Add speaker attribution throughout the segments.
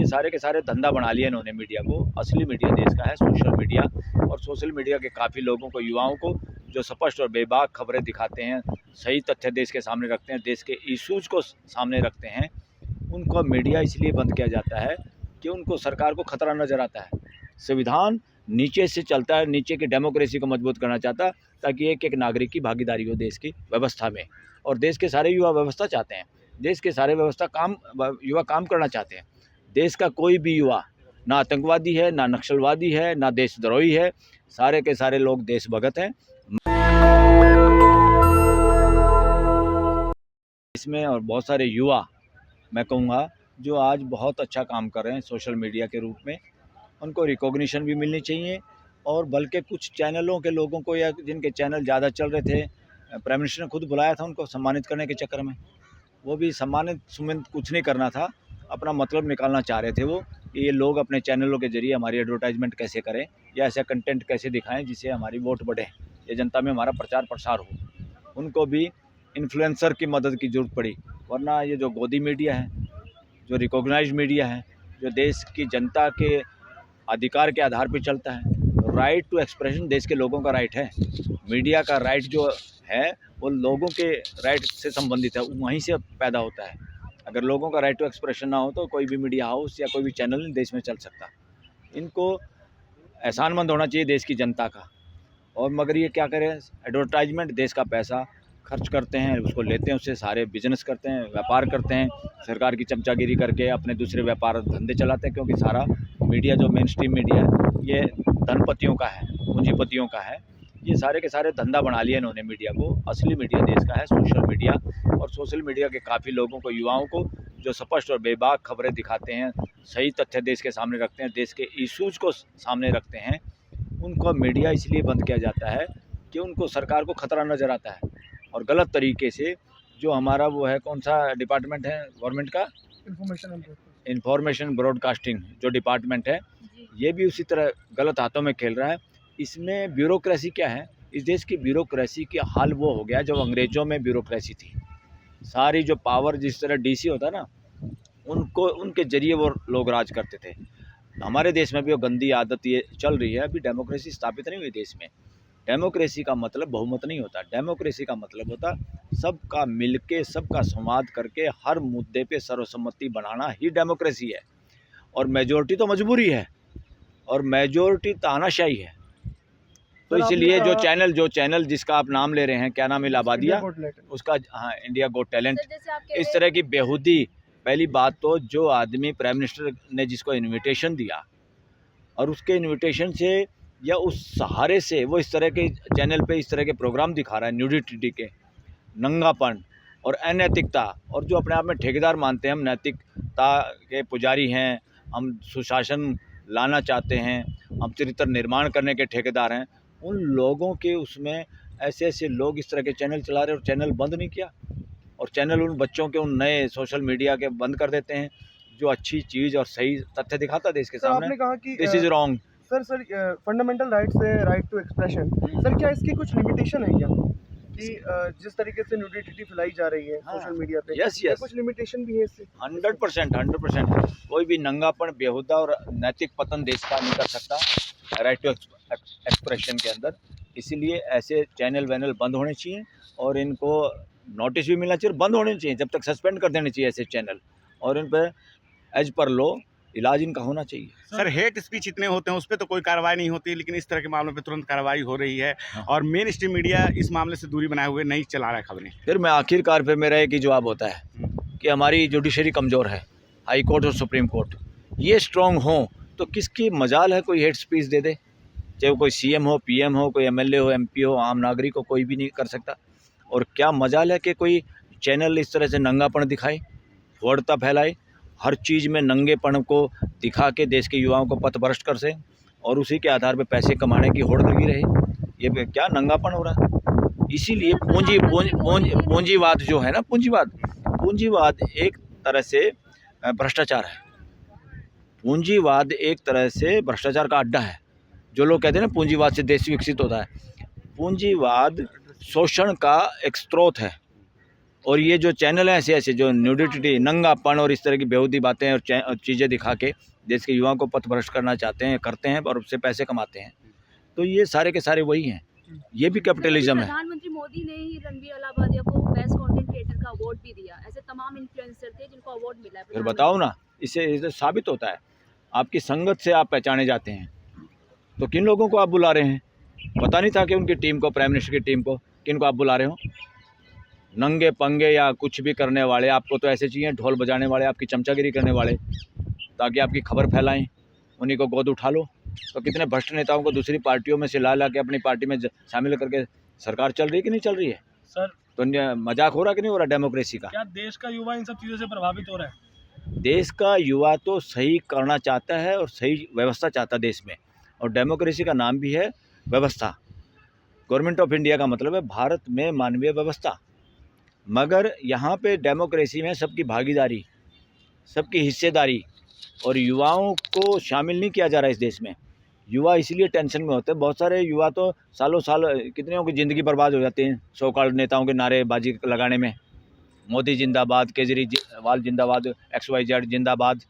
Speaker 1: सारे के सारे धंधा बना लिया इन्होंने मीडिया को। असली मीडिया देश का है सोशल मीडिया, और सोशल मीडिया के काफ़ी लोगों को, युवाओं को, जो स्पष्ट और बेबाक खबरें दिखाते हैं, सही तथ्य देश के सामने रखते हैं, देश के इशूज़ को सामने रखते हैं, उनको मीडिया इसलिए बंद किया जाता है कि उनको सरकार को खतरा नज़र आता है। संविधान नीचे से चलता है, नीचे की डेमोक्रेसी को मजबूत करना चाहता है, ताकि एक एक नागरिक की भागीदारी हो देश की व्यवस्था में। और देश के सारे युवा व्यवस्था चाहते हैं, देश के सारे युवा काम करना चाहते हैं। देश का कोई भी युवा ना आतंकवादी है, ना नक्सलवादी है, ना देशद्रोही है, सारे के सारे लोग देशभगत हैं। इसमें और बहुत सारे युवा, मैं कहूँगा, जो आज बहुत अच्छा काम कर रहे हैं सोशल मीडिया के रूप में, उनको रिकॉग्निशन भी मिलनी चाहिए। और बल्कि कुछ चैनलों के लोगों को, या जिनके चैनल ज़्यादा चल रहे थे, प्राइम मिनिस्टर ने खुद बुलाया था उनको सम्मानित करने के चक्कर में। वो भी सम्मानित कुछ नहीं करना था, अपना मतलब निकालना चाह रहे थे वो, कि ये लोग अपने चैनलों के जरिए हमारी एडवर्टाइजमेंट कैसे करें, या ऐसा कंटेंट कैसे दिखाएं जिससे हमारी वोट बढ़े, या जनता में हमारा प्रचार प्रसार हो। उनको भी इन्फ्लुएंसर की मदद की ज़रूरत पड़ी, वरना ये जो गोदी मीडिया है, जो रिकॉग्नाइज्ड मीडिया है, जो देश की जनता के अधिकार के आधार पर चलता है, राइट टू एक्सप्रेशन देश के लोगों का राइट है। मीडिया का राइट जो है वो लोगों के राइट से संबंधित है, वहीं से पैदा होता है। अगर लोगों का राइट टू एक्सप्रेशन ना हो तो कोई भी मीडिया हाउस या कोई भी चैनल देश में चल सकता। इनको एहसानमंद होना चाहिए देश की जनता का। और मगर ये क्या करें, एडवर्टाइजमेंट, देश का पैसा खर्च करते हैं, उसको लेते हैं, उससे सारे बिजनेस करते हैं, व्यापार करते हैं, सरकार की चमचागिरी करके अपने दूसरे व्यापार धंधे चलाते हैं। क्योंकि सारा मीडिया जो मेन स्ट्रीम मीडिया है ये धनपतियों का है, पूंजीपतियों का है। ये सारे के सारे धंधा बना लिया इन्होंने मीडिया को। असली मीडिया देश का है सोशल मीडिया, और सोशल मीडिया के काफ़ी लोगों को, युवाओं को, जो स्पष्ट और बेबाक खबरें दिखाते हैं, सही तथ्य देश के सामने रखते हैं, देश के इशूज़ को सामने रखते हैं, उनको मीडिया इसलिए बंद किया जाता है कि उनको सरकार को खतरा नज़र आता है। और गलत तरीके से जो हमारा वो है, कौन सा डिपार्टमेंट है गवर्नमेंट का, इंफॉर्मेशन ब्रॉडकास्टिंग जो डिपार्टमेंट है, ये भी उसी तरह गलत हाथों में खेल रहा है। इसमें ब्यूरोक्रेसी क्या है, इस देश की ब्यूरोक्रेसी का हाल वो हो गया जो अंग्रेज़ों में ब्यूरोक्रेसी थी। सारी जो पावर, जिस तरह डीसी होता ना, उनको, उनके जरिए वो लोग राज करते थे। हमारे देश में भी वो गंदी आदत ये चल रही है। अभी डेमोक्रेसी स्थापित नहीं हुई देश में। डेमोक्रेसी का मतलब बहुमत नहीं होता, डेमोक्रेसी का मतलब होता सबका मिलके, सबका संवाद करके हर मुद्दे पे सर्वसम्मति बनाना ही डेमोक्रेसी है। और मेजॉरिटी तो मजबूरी है, और मेजॉरिटी तानाशाही है। तो इसलिए जो चैनल जिसका आप नाम ले रहे हैं, क्या नाम है, इलाहाबादिया, उसका, हाँ, इंडिया गोट टैलेंट, इस तरह की बेहूदी। पहली बात तो जो आदमी प्राइम मिनिस्टर ने जिसको इनविटेशन दिया, और उसके इनविटेशन से या उस सहारे से वो इस तरह के चैनल पे इस तरह के प्रोग्राम दिखा रहा है, न्यूडिटी के, नंगापन और अनैतिकता। और जो अपने आप में ठेकेदार मानते हैं, हम नैतिकता के पुजारी हैं, हम सुशासन लाना चाहते हैं, हम चरित्र निर्माण करने के ठेकेदार हैं, उन लोगों के उसमें ऐसे ऐसे लोग इस तरह के चैनल चला रहे, और चैनल बंद नहीं किया। और चैनल उन बच्चों के, उन नए सोशल मीडिया के बंद कर देते हैं जो अच्छी चीज़ और सही तथ्य दिखाता देश के सामने।
Speaker 2: आपने कहा कि
Speaker 1: this is wrong.
Speaker 2: Sir fundamental rights है, राइट टू एक्सप्रेशन, सर क्या इसकी कुछ लिमिटेशन है क्या, कि जिस तरीके से न्यूडिटी फैलाई जा रही है सोशल मीडिया पे,
Speaker 1: यस,
Speaker 2: कुछ लिमिटेशन भी है इससे?
Speaker 1: 100%। कोई भी नंगापन, बेहुदा और नैतिक पतन देश का नहीं कर सकता राइट टू एक्सप्रेशन के अंदर। इसीलिए ऐसे चैनल वैनल बंद होने चाहिए, और इनको नोटिस भी मिलना चाहिए, और बंद होने चाहिए, जब तक सस्पेंड कर देने चाहिए ऐसे चैनल, और इन पर एज पर लो इलाज इनका होना चाहिए।
Speaker 3: सर हेट स्पीच इतने होते हैं, उस पर तो कोई कार्रवाई नहीं होती, लेकिन इस तरह के मामलों पे तुरंत कार्रवाई हो रही है।
Speaker 1: हाँ।
Speaker 3: और मेन स्ट्रीम मीडिया इस मामले से दूरी बनाए हुए नहीं चला रहा है खबरें।
Speaker 1: फिर मैं आखिरकार फिर मेरा एक ही जवाब होता है कि हमारी जुडिशरी कमज़ोर है। हाई कोर्ट और सुप्रीम कोर्ट ये स्ट्रॉन्ग हो तो किसकी मजाल है कोई हेट स्पीच दे दे, चाहे वो कोई सीएम हो, पीएम हो, कोई एमएलए हो, एमपी हो, आम नागरिक हो, कोई भी नहीं कर सकता। और क्या मजाल है कि कोई चैनल इस तरह से नंगापन दिखाए, वोड़ता फैलाए, हर चीज़ में नंगेपन को दिखा के देश के युवाओं को पथभ्रष्ट कर से, और उसी के आधार पर पैसे कमाने की होड़ लगी रहे। ये क्या नंगापन हो रहा है। इसीलिए पूंजीवाद जो है ना, पूंजीवाद एक तरह से भ्रष्टाचार है। पूंजीवाद एक तरह से भ्रष्टाचार का अड्डा है। जो लोग कहते हैं ना पूंजीवाद से देश विकसित होता है, पूंजीवाद शोषण का एक स्रोत है, और ये जो चैनल हैं ऐसे ऐसे जो न्यूडिटी, नंगापन और इस तरह की बेहूदी बातें और चीज़ें दिखा के देश के युवाओं को पथभ्रष्ट करना चाहते हैं, करते हैं और उससे पैसे कमाते हैं, तो ये सारे के सारे वही हैं। ये भी कैपिटलिज्म है।
Speaker 4: प्रधानमंत्री मोदी ने ही रणबीर अलाहाबादिया को बेस्ट कंटेंट क्रिएटर का अवार्ड भी दिया। ऐसे तमाम इन्फ्लुएंसर थे जिनको अवार्ड मिला है।
Speaker 1: फिर बताओ ना, इससे साबित होता है आपकी संगत से आप पहचाने जाते हैं। तो किन लोगों को आप बुला रहे हैं? पता नहीं था कि उनकी टीम को, प्राइम मिनिस्टर की टीम को, किन को आप बुला रहे हो? नंगे पंगे या कुछ भी करने वाले, आपको तो ऐसे चाहिए ढोल बजाने वाले, आपकी चमचागिरी करने वाले, ताकि आपकी खबर फैलाएं, उन्हीं को गोद उठा लो। तो कितने भ्रष्ट नेताओं को दूसरी पार्टियों में से ला के अपनी पार्टी में शामिल करके सरकार चल रही है कि नहीं चल रही है?
Speaker 5: सर,
Speaker 1: तो मजाक हो रहा कि नहीं हो रहा डेमोक्रेसी का?
Speaker 5: क्या देश का युवा इन सब चीज़ों से प्रभावित हो रहा है?
Speaker 1: देश का युवा तो सही करना चाहता है और सही व्यवस्था चाहता है देश में, और डेमोक्रेसी का नाम भी है व्यवस्था। गवर्नमेंट ऑफ इंडिया का मतलब है भारत में मानवीय व्यवस्था। मगर यहाँ पे डेमोक्रेसी में सबकी भागीदारी, सबकी हिस्सेदारी, और युवाओं को शामिल नहीं किया जा रहा है इस देश में। युवा इसलिए टेंशन में होते हैं, बहुत सारे युवा तो सालों साल कितने की ज़िंदगी बर्बाद हो जाती है सो कॉल्ड नेताओं के नारेबाजी लगाने में। मोदी जिंदाबाद, केजरीवाल जिंदाबाद, XYZ जिंदाबाद,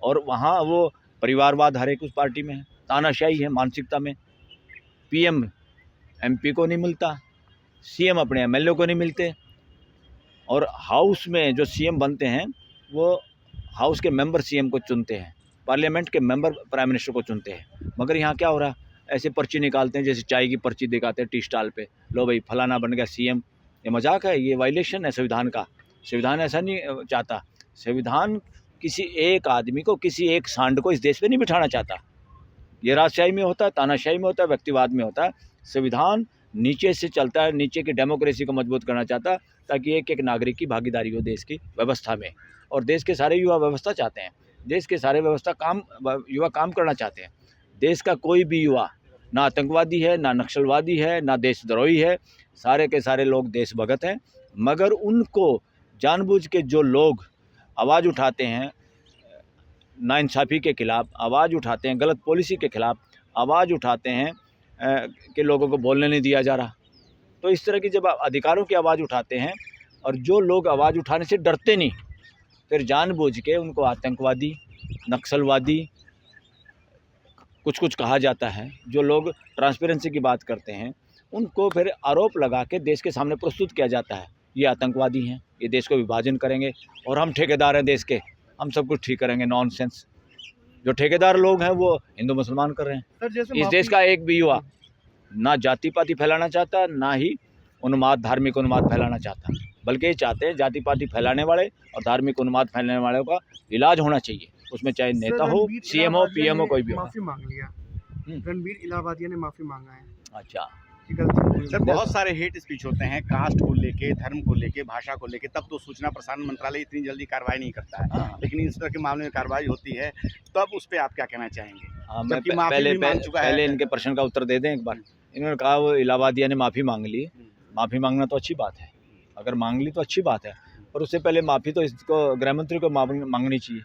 Speaker 1: और वहाँ वो परिवारवाद हर एक उस पार्टी में है, तानाशाही है मानसिकता में। PM MP को नहीं मिलता, CM अपने MLA को नहीं मिलते, और हाउस में जो CM बनते हैं वो हाउस के मेंबर CM को चुनते हैं, पार्लियामेंट के मेंबर प्राइम मिनिस्टर को चुनते हैं। मगर यहाँ क्या हो रहा है, ऐसे पर्ची निकालते हैं जैसे चाय की पर्ची दिखाते हैं टी स्टॉल पे, लो भाई फलाना बन गया CM। ये मजाक है, ये वायलेशन है संविधान का। संविधान ऐसा नहीं चाहता। संविधान किसी एक आदमी को, किसी एक सांड को इस देश पे नहीं बिठाना चाहता। ये राजशाही में होता है, तानाशाही में होता है, व्यक्तिवाद में होता है। संविधान नीचे से चलता है, नीचे की डेमोक्रेसी को मजबूत करना चाहता है, ताकि एक एक नागरिक की भागीदारी हो देश की व्यवस्था में। और देश के सारे युवा व्यवस्था चाहते हैं, देश के सारे युवा काम करना चाहते हैं। देश का कोई भी युवा ना आतंकवादी है, ना नक्सलवादी है, ना देशद्रोही है, सारे के सारे लोग देशभगत हैं। मगर उनको जानबूझ के जो लोग आवाज़ उठाते हैं नाइंसाफ़ी के ख़िलाफ़, आवाज़ उठाते हैं गलत पॉलिसी के ख़िलाफ़, आवाज़ उठाते हैं कि लोगों को बोलने नहीं दिया जा रहा, तो इस तरह की जब आप अधिकारों की आवाज़ उठाते हैं, और जो लोग आवाज़ उठाने से डरते नहीं, फिर जानबूझ के उनको आतंकवादी, नक्सलवादी कुछ कहा जाता है। जो लोग ट्रांसपेरेंसी की बात करते हैं उनको फिर आरोप लगा के देश के सामने प्रस्तुत किया जाता है, ये आतंकवादी हैं, ये देश को विभाजन करेंगे, और हम ठेकेदार हैं देश के, हम सब कुछ ठीक करेंगे। नॉनसेंस। जो ठेकेदार लोग हैं वो हिंदू मुसलमान कर रहे हैं।
Speaker 2: सर, जैसे
Speaker 1: इस देश का एक भी युवा ना जाति पाति फैलाना चाहता, ना ही उन्माद, धार्मिक उन्माद फैलाना चाहता, बल्कि ये चाहते हैं जाति पाति फैलाने वाले और धार्मिक उन्माद फैलाने वालों का इलाज होना चाहिए, उसमें चाहे नेता हो, CM हो, PM हो, कोई भी हो।
Speaker 2: माफी मांग लिया, रणबीर इलाहाबादिया ने माफी मांगा है।
Speaker 1: अच्छा,
Speaker 2: कि गलती हुई।
Speaker 3: सर, बहुत सारे हेट स्पीच होते हैं कास्ट को लेके, धर्म को लेके, भाषा को लेके, तब तो सूचना प्रसारण मंत्रालय इतनी जल्दी कार्रवाई नहीं करता है।
Speaker 1: हाँ।
Speaker 3: लेकिन इस तरह के मामले में कार्रवाई होती है, तब उस पर आप क्या कहना चाहेंगे?
Speaker 1: हाँ, मैं
Speaker 3: जबकि माफी भी मांग चुका है।
Speaker 1: पहले इनके प्रश्न का उत्तर दे दें एक बार। इन्होंने कहा वो इलाहाबादिया ने माफ़ी मांग ली। माफ़ी मांगना तो अच्छी बात है, अगर मांग ली तो अच्छी बात है, पर उससे पहले माफ़ी तो इसको गृह मंत्री को मांगनी चाहिए,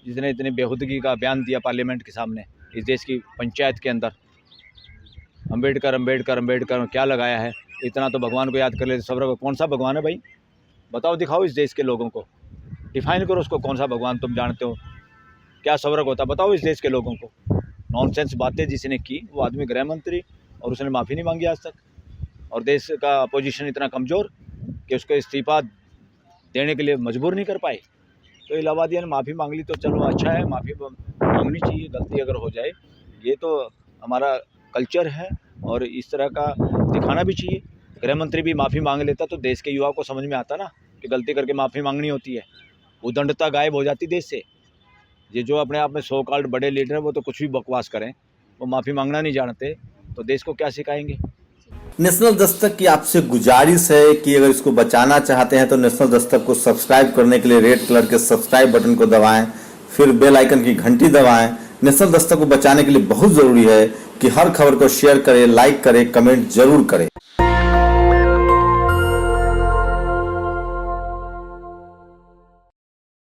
Speaker 1: जिसने इतनी बेहूदगी का बयान दिया पार्लियामेंट के सामने, इस देश की पंचायत के अंदर। अम्बेडकर अम्बेडकर अम्बेडकर क्या लगाया है? इतना तो भगवान को याद कर लेते। सब कौन सा भगवान है भाई? बताओ, दिखाओ इस देश के लोगों को, डिफाइन करो उसको, कौन सा भगवान तुम जानते हो, क्या सवरक होता, बताओ इस देश के लोगों को। नॉनसेंस बातें जिसने की वो आदमी गृह मंत्री, और उसने माफ़ी नहीं मांगी आज तक, और देश का अपोजिशन इतना कमज़ोर कि उसको इस्तीफा देने के लिए मजबूर नहीं कर पाए। तो इलाहाबादिया ने माफ़ी मांग ली तो चलो अच्छा है, माफ़ी मांगनी चाहिए, गलती अगर हो जाए, ये तो हमारा कल्चर है और इस तरह का दिखाना भी चाहिए। गृह मंत्री भी माफ़ी मांग लेता तो देश के युवाओं को समझ में आता ना कि गलती करके माफ़ी मांगनी होती है, उदंडता गायब हो जाती देश से। ये जो अपने आप में सो कॉल्ड बड़े लीडर हैं वो तो कुछ भी बकवास करें, वो माफ़ी मांगना नहीं जानते, तो देश को क्या सिखाएंगे।
Speaker 6: नेशनल दस्तक की आपसे गुजारिश है कि अगर इसको बचाना चाहते हैं तो नेशनल दस्तक को सब्सक्राइब करने के लिए रेड कलर के सब्सक्राइब बटन को दबाएं, फिर बेल आइकन की घंटी दबाएं। नेशनल दस्तक को बचाने के लिए बहुत जरूरी है कि हर खबर को शेयर करें, लाइक करें, कमेंट जरूर करें।